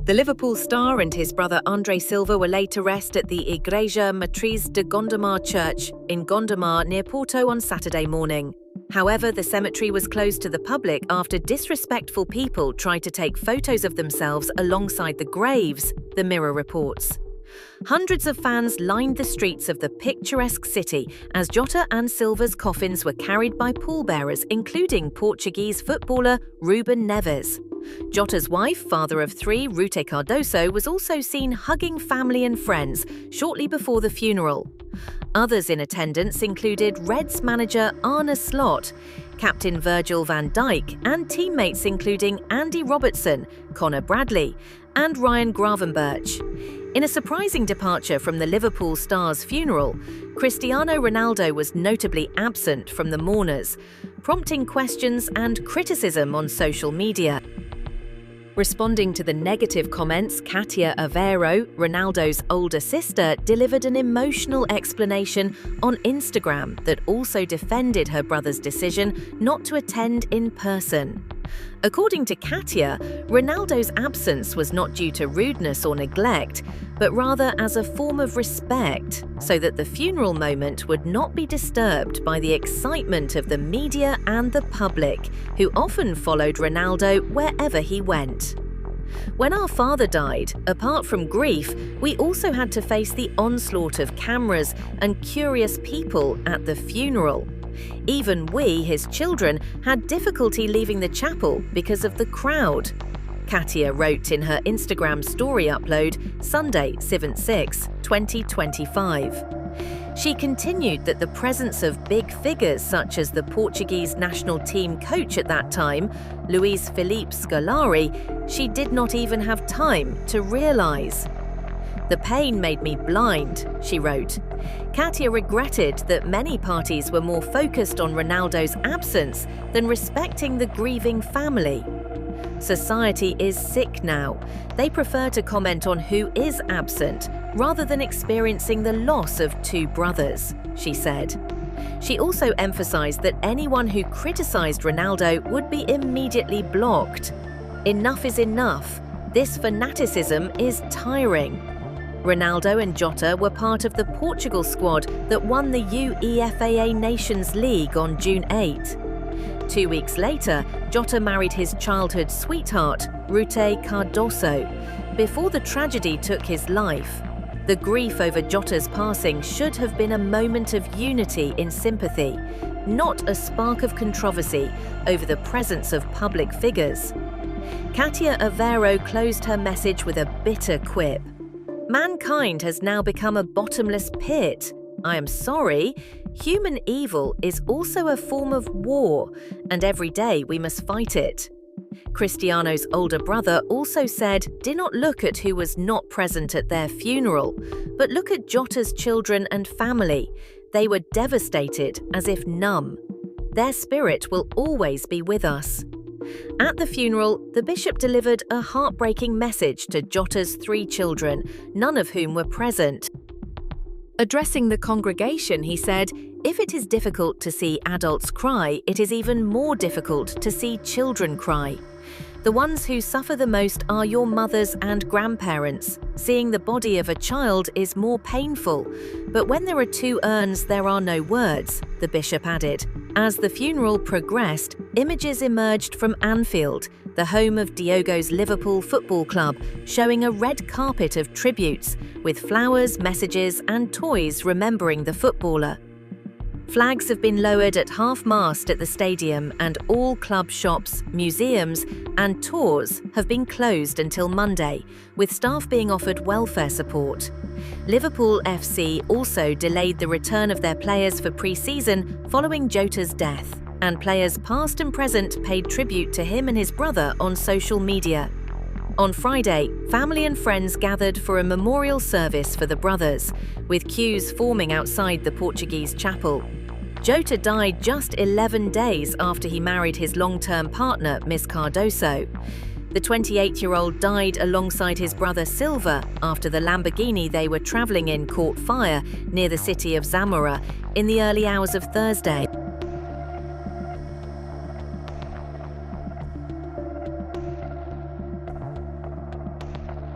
The Liverpool star and his brother Andre Silva were laid to rest at the Igreja Matriz de Gondomar Church in Gondomar near Porto on Saturday morning. However, the cemetery was closed to the public after disrespectful people tried to take photos of themselves alongside the graves, the Mirror reports. Hundreds of fans lined the streets of the picturesque city as Jota and Silva's coffins were carried by pallbearers, including Portuguese footballer Ruben Neves. Jota's wife, father of three, Rute Cardoso, was also seen hugging family and friends shortly before the funeral. Others in attendance included Reds manager Arne Slot, captain Virgil van Dijk, and teammates including Andy Robertson, Connor Bradley, and Ryan Gravenberch. In a surprising departure from the Liverpool star's funeral, Cristiano Ronaldo was notably absent from the mourners, prompting questions and criticism on social media. Responding to the negative comments, Katia Aveiro, Ronaldo's older sister, delivered an emotional explanation on Instagram that also defended her brother's decision not to attend in person. According to Katia, Ronaldo's absence was not due to rudeness or neglect, but rather as a form of respect, so that the funeral moment would not be disturbed by the excitement of the media and the public, who often followed Ronaldo wherever he went. When our father died, apart from grief, we also had to face the onslaught of cameras and curious people at the funeral. Even we, his children, had difficulty leaving the chapel because of the crowd, Katia wrote in her Instagram story upload Sunday, 7/6, 2025. She continued that the presence of big figures such as the Portuguese national team coach at that time, Luis Felipe Scolari, she did not even have time to realise. "The pain made me blind," she wrote. Katia regretted that many parties were more focused on Ronaldo's absence than respecting the grieving family. "Society is sick now. They prefer to comment on who is absent rather than experiencing the loss of two brothers," she said. She also emphasized that anyone who criticized Ronaldo would be immediately blocked. "Enough is enough. This fanaticism is tiring." Ronaldo and Jota were part of the Portugal squad that won the UEFA Nations League on June 8. 2 weeks later, Jota married his childhood sweetheart, Rute Cardoso, before the tragedy took his life. The grief over Jota's passing should have been a moment of unity in sympathy, not a spark of controversy over the presence of public figures. Katia Aveiro closed her message with a bitter quip. "Mankind has now become a bottomless pit. I am sorry. Human evil is also a form of war, and every day we must fight it." Cristiano's older brother also said, "Do not look at who was not present at their funeral, but look at Jota's children and family. They were devastated, as if numb. Their spirit will always be with us." At the funeral, the bishop delivered a heartbreaking message to Jota's three children, none of whom were present. Addressing the congregation, he said, "If it is difficult to see adults cry, it is even more difficult to see children cry. The ones who suffer the most are your mothers and grandparents. Seeing the body of a child is more painful, but when there are two urns, there are no words," the bishop added. As the funeral progressed, images emerged from Anfield, the home of Diogo's Liverpool Football Club, showing a red carpet of tributes, with flowers, messages and toys remembering the footballer. Flags have been lowered at half-mast at the stadium, and all club shops, museums and tours have been closed until Monday, with staff being offered welfare support. Liverpool FC also delayed the return of their players for pre-season following Jota's death, and players past and present paid tribute to him and his brother on social media. On Friday, family and friends gathered for a memorial service for the brothers, with queues forming outside the Portuguese chapel. Jota died just 11 days after he married his long-term partner, Miss Cardoso. The 28-year-old died alongside his brother Silva after the Lamborghini they were travelling in caught fire near the city of Zamora in the early hours of Thursday.